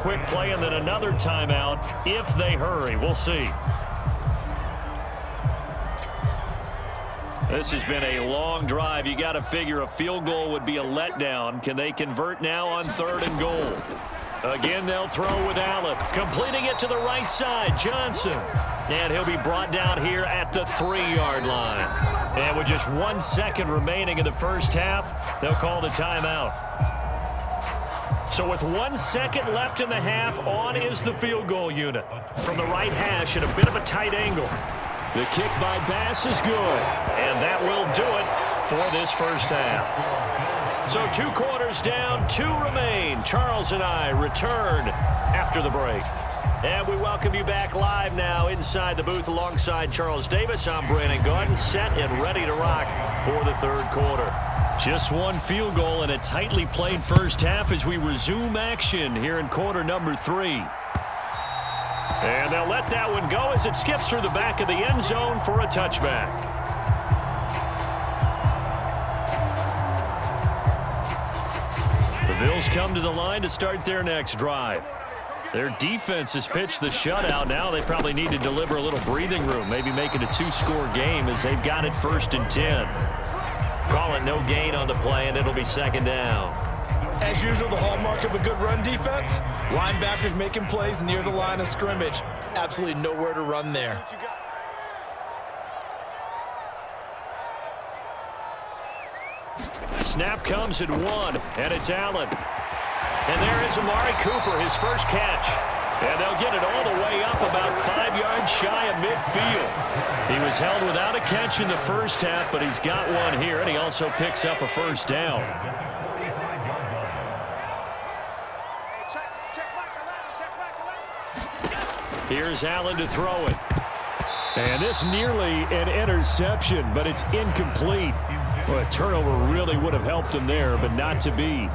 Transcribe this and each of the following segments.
quick play and then another timeout if they hurry. We'll see. This has been a long drive. You got to figure a field goal would be a letdown. Can they convert now on 3rd and goal? Again, they'll throw with Allen. Completing it to the right side, Johnson. And he'll be brought down here at the 3-yard line. And with just 1 second remaining in the first half, they'll call the timeout. So with 1 second left in the half, on is the field goal unit. From the right hash at a bit of a tight angle. The kick by Bass is good. And that will do it for this first half. So 2 quarters down, 2 remain. Charles and I return after the break. And we welcome you back live now inside the booth alongside Charles Davis. I'm Brandon Gaudin, set and ready to rock for the 3rd quarter. Just 1 field goal in a tightly played first half as we resume action here in quarter number 3. And they'll let that one go as it skips through the back of the end zone for a touchback. The Bills come to the line to start their next drive. Their defense has pitched the shutout. Now they probably need to deliver a little breathing room, maybe make it a 2-score game as they've got it 1st and 10. Call it no gain on the play, and it'll be 2nd down. As usual, the hallmark of a good run defense, linebackers making plays near the line of scrimmage. Absolutely nowhere to run there. Snap comes at 1, and it's Allen. And there is Amari Cooper, his first catch. And they'll get it all the way up about 5 yards shy of midfield. He was held without a catch in the first half, but he's got one here, and he also picks up a first down. Here's Allen to throw it. And this nearly an interception, but it's incomplete. Well, a turnover really would have helped him there, but not to be.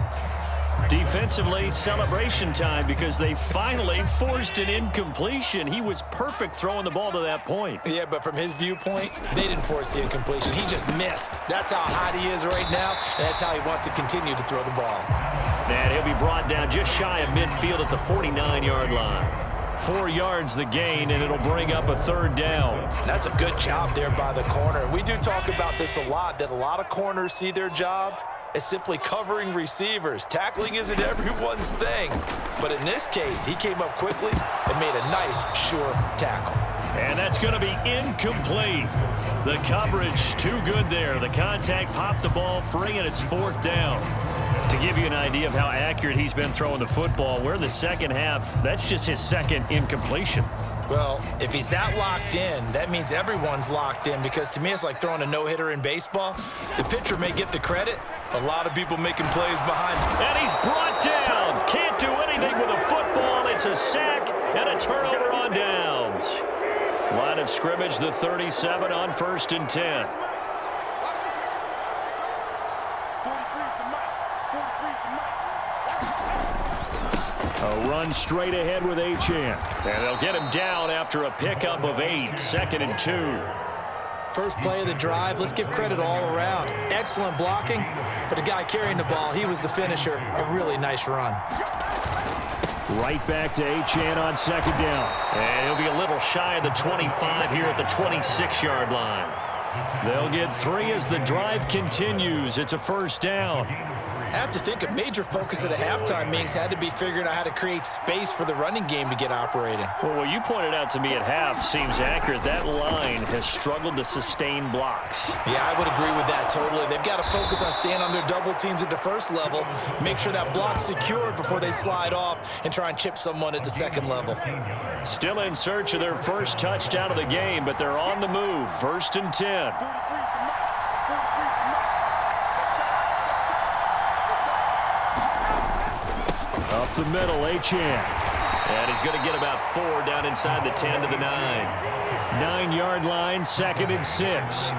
Defensively, celebration time because they finally forced an incompletion. He was perfect throwing the ball to that point. Yeah, but from his viewpoint, they didn't force the incompletion. He just missed. That's how hot he is right now, and that's how he wants to continue to throw the ball. And he'll be brought down just shy of midfield at the 49-yard line. 4 yards the gain, and it'll bring up a 3rd down. That's a good job there by the corner. We do talk about this a lot, that a lot of corners see their job as simply covering receivers. Tackling isn't everyone's thing. But in this case, he came up quickly and made a nice, sure tackle. And that's going to be incomplete. The coverage too good there. The contact popped the ball free, and it's 4th down. To give you an idea of how accurate he's been throwing the football, we're in the second half. That's just his 2nd incompletion. Well, if he's that locked in, that means everyone's locked in, because to me it's like throwing a no-hitter in baseball. The pitcher may get the credit. A lot of people making plays behind him. And he's brought down. Can't do anything with a football. It's a sack and a turnover on downs. Line of scrimmage, the 37 on 1st and 10. A run straight ahead with Achane. And they'll get him down after a pickup of 8, 2nd and 2. First play of the drive, let's give credit all around. Excellent blocking, but the guy carrying the ball, he was the finisher. A really nice run. Right back to Achane on 2nd down. And he'll be a little shy of the 25 here at the 26-yard line. They'll get 3 as the drive continues. It's a 1st down. I have to think a major focus of the halftime meetings had to be figuring out how to create space for the running game to get operating. Well, what you pointed out to me at half seems accurate. That line has struggled to sustain blocks. Yeah, I would agree with that totally. They've got to focus on staying on their double teams at the first level, make sure that block's secured before they slide off and try and chip someone at the 2nd level. Still in search of their first touchdown of the game, but they're on the move. 1st and 10. Up the middle, Achane. And he's going to get about 4 down inside the 10 to the 9. 9-yard line, 2nd and 6.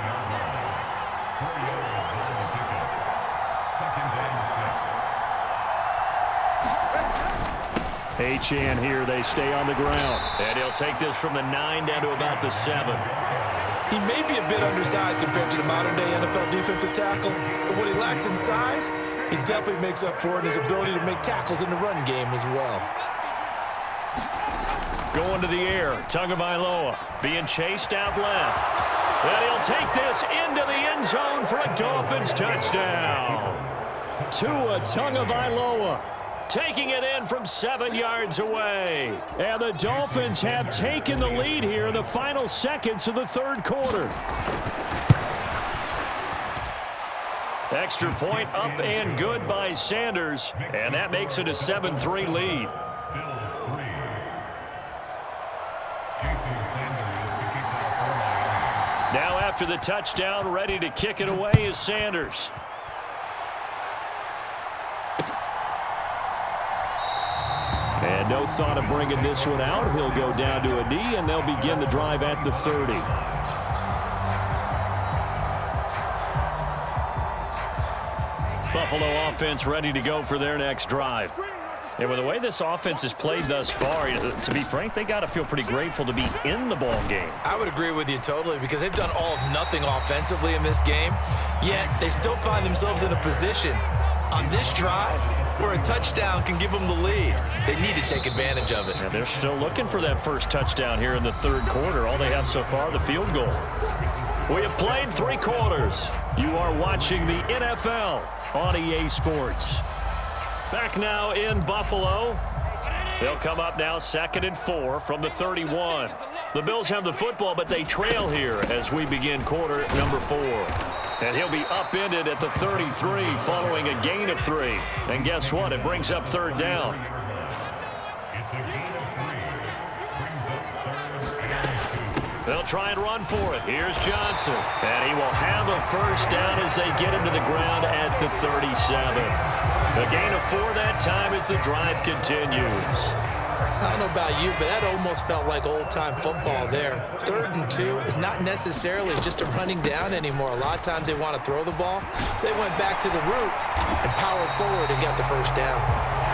Achane here, they stay on the ground. And he'll take this from the 9 down to about the 7. He may be a bit undersized compared to the modern-day NFL defensive tackle, but what he lacks in size, he definitely makes up for it in his ability to make tackles in the run game as well. Going to the air. Tagovailoa being chased out left. And he'll take this into the end zone for a Dolphins touchdown. Tua Tagovailoa taking it in from 7 yards away. And the Dolphins have taken the lead here in the final seconds of the third quarter. Extra point up and good by Sanders. And that makes it a 7-3 lead. Now after the touchdown, ready to kick it away is Sanders. And no thought of bringing this one out. He'll go down to a knee, and they'll begin the drive at the 30. Buffalo offense ready to go for their next drive. And with the way this offense has played thus far, to be frank, they got to feel pretty grateful to be in the ball game. I would agree with you totally because they've done all of nothing offensively in this game, yet they still find themselves in a position on this drive where a touchdown can give them the lead. They need to take advantage of it. And they're still looking for that first touchdown here in the third quarter. All they have so far, the field goal. We have played 3 quarters. You are watching the NFL on EA Sports. Back now in Buffalo. They'll come up now 2nd and 4 from the 31. The Bills have the football, but they trail here as we begin quarter number 4. And he'll be upended at the 33 following a gain of 3. And guess what? It brings up 3rd down. They'll try and run for it. Here's Johnson. And he will have a first down as they get him to the ground at the 37. A gain of 4 that time as the drive continues. I don't know about you, but that almost felt like old-time football there. 3rd and 2 is not necessarily just a running down anymore. A lot of times they want to throw the ball. They went back to the roots and powered forward and got the first down.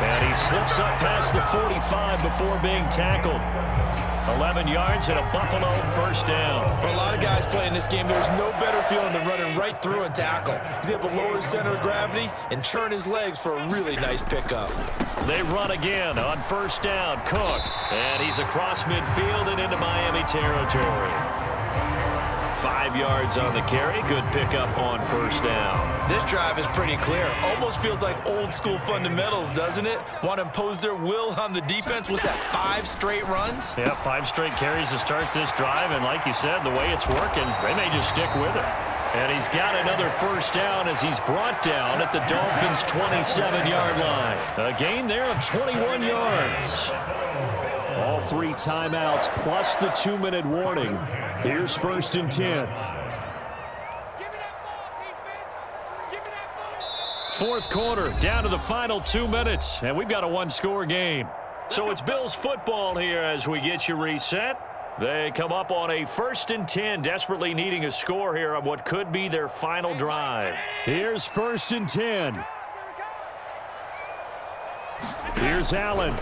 And he slips up past the 45 before being tackled. 11 yards and a Buffalo first down. For a lot of guys playing this game, there's no better feeling than running right through a tackle. He's able to lower his center of gravity and churn his legs for a really nice pickup. They run again on first down. Cook. And he's across midfield and into Miami territory. 5 yards on the carry. Good pickup on first down. This drive is pretty clear. Almost feels like old school fundamentals, doesn't it? Want to impose their will on the defense. Was that 5 straight runs? Yeah, 5 straight carries to start this drive. And like you said, the way it's working, they may just stick with it. And he's got another first down as he's brought down at the Dolphins' 27-yard line. A gain there of 21 yards. All 3 timeouts plus the 2-minute warning. Here's 1st and 10. 4th quarter, down to the final 2 minutes, and we've got a 1-score game. So it's Bills football here as we get you reset. They come up on a 1st and 10, desperately needing a score here on what could be their final drive. Here's 1st and 10. Here's Allen.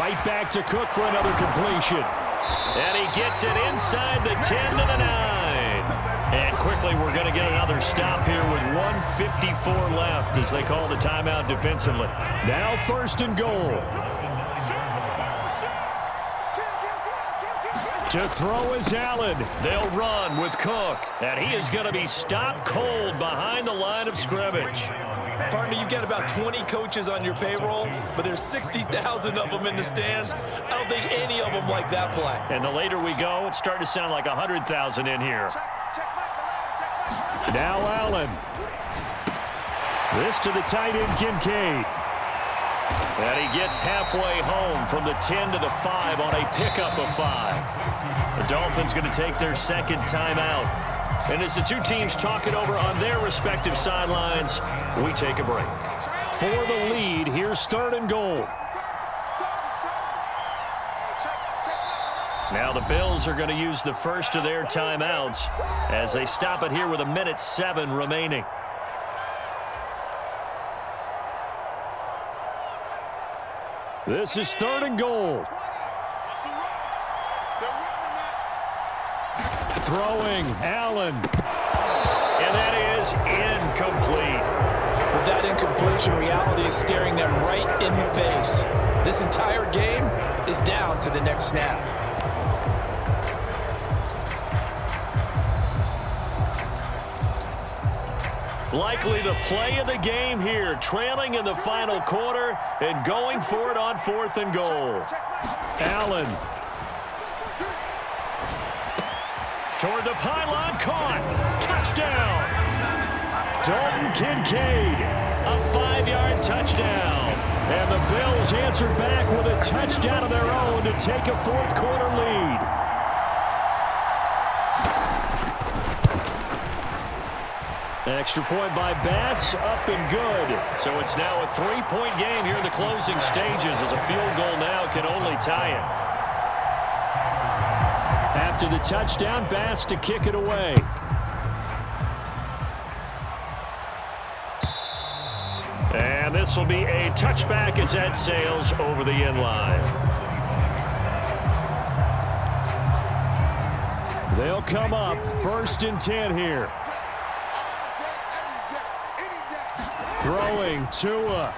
Right back to Cook for another completion. And he gets it inside the 10 to the 9. And quickly we're going to get another stop here with 1:54 left as they call the timeout defensively. Now 1st and goal. To throw is Allen. They'll run with Cook. And he is going to be stopped cold behind the line of scrimmage. Partner, you've got about 20 coaches on your payroll, but there's 60,000 of them in the stands. I don't think any of them like that play. And the later we go, it's starting to sound like 100,000 in here. Now Allen. This to the tight end, Kincaid. And he gets halfway home from the 10 to the 5 on a pickup of 5. The Dolphins going to take their 2nd timeout. And as the 2 teams talk it over on their respective sidelines, we take a break. For the lead, here's 3rd and goal. Now the Bills are going to use the first of their timeouts as they stop it here with 1:07 remaining. This is 3rd and goal. Throwing, Allen. And that is incomplete. With that incompletion, reality is staring them right in the face. This entire game, is down to the next snap. Likely the play of the game here, trailing in the final quarter and going for it on 4th and goal. Allen. Toward the pylon, caught. Touchdown. Dalton Kincaid, a 5-yard touchdown. And the Bills answer back with a touchdown of their own to take a 4th quarter lead. Extra point by Bass, up and good. So it's now a 3-point game here in the closing stages as a field goal now can only tie it. After the touchdown, Bass to kick it away. And this will be a touchback as that sails over the end line. They'll come up 1st and 10 here. Throwing Tua.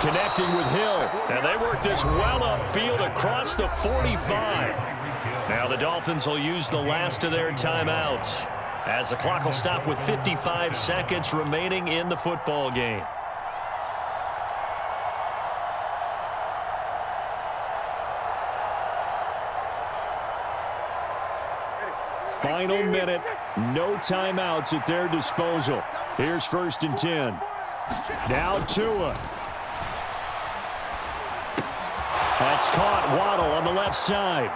Connecting with Hill. And they work this well upfield across the 45. Now the Dolphins will use the last of their timeouts as the clock will stop with 55 seconds remaining in the football game. Final minute, no timeouts at their disposal. Here's 1st and 10. Now Tua. That's caught. Waddle on the left side.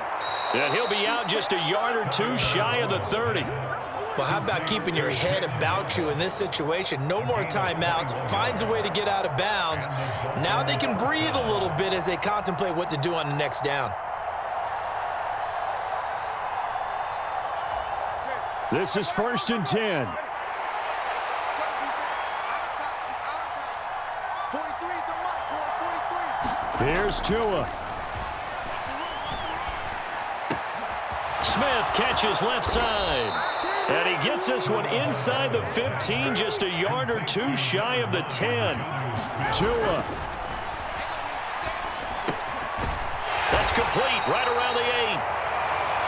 And he'll be out just a yard or two shy of the 30. Well, how about keeping your head about you in this situation? No more timeouts. Finds a way to get out of bounds. Now they can breathe a little bit as they contemplate what to do on the next down. This is 1st and 10. Here's Tua. Smith catches left side. And he gets this one inside the 15, just a yard or two shy of the 10. Tua. That's complete right around the 8.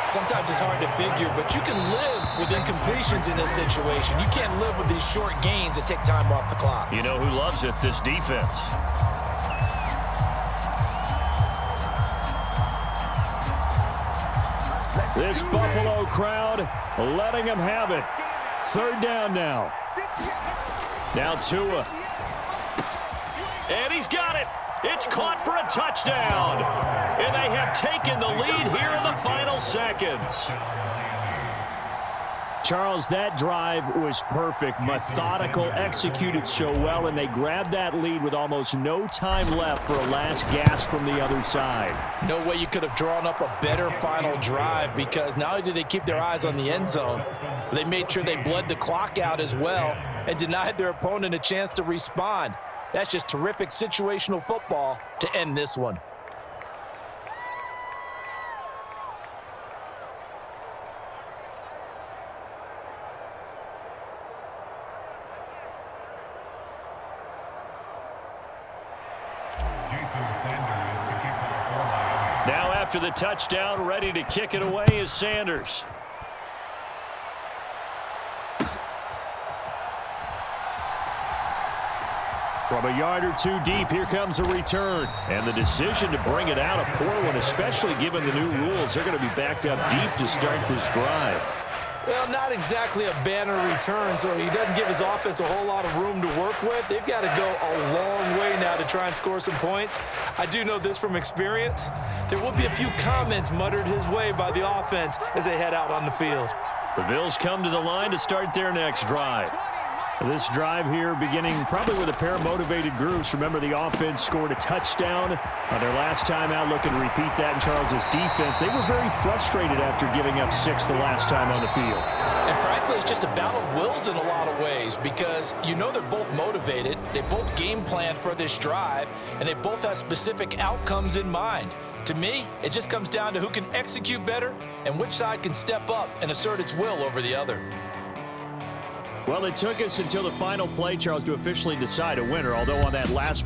Sometimes it's hard to figure, but you can live with incompletions in this situation. You can't live with these short gains that take time off the clock. You know who loves it? This defense. This Buffalo crowd letting them have it. 3rd down now. Now Tua. And he's got it. It's caught for a touchdown. And they have taken the lead here in the final seconds. Charles, that drive was perfect, methodical, executed so well, and they grabbed that lead with almost no time left for a last gasp from the other side. No way you could have drawn up a better final drive, because not only did they keep their eyes on the end zone, but they made sure they bled the clock out as well and denied their opponent a chance to respond. That's just terrific situational football to end this one. Now after the touchdown, ready to kick it away is Sanders. From a yard or two deep, here comes a return. And the decision to bring it out, a poor one, especially given the new rules. They're going to be backed up deep to start this drive. Well, not exactly a banner return, so he doesn't give his offense a whole lot of room to work with. They've got to go a long way now to try and score some points. I do know this from experience. There will be a few comments muttered his way by the offense as they head out on the field. The Bills come to the line to start their next drive. This drive here beginning probably with a pair of motivated groups. Remember, the offense scored a touchdown on their last time out, looking to repeat that in Charles's defense. They were very frustrated after giving up 6 the last time on the field. And frankly, it's just a battle of wills in a lot of ways, because you know they're both motivated, they both game plan for this drive, and they both have specific outcomes in mind. To me, it just comes down to who can execute better and which side can step up and assert its will over the other. Well, it took us until the final play, Charles, to officially decide a winner, although on that last play,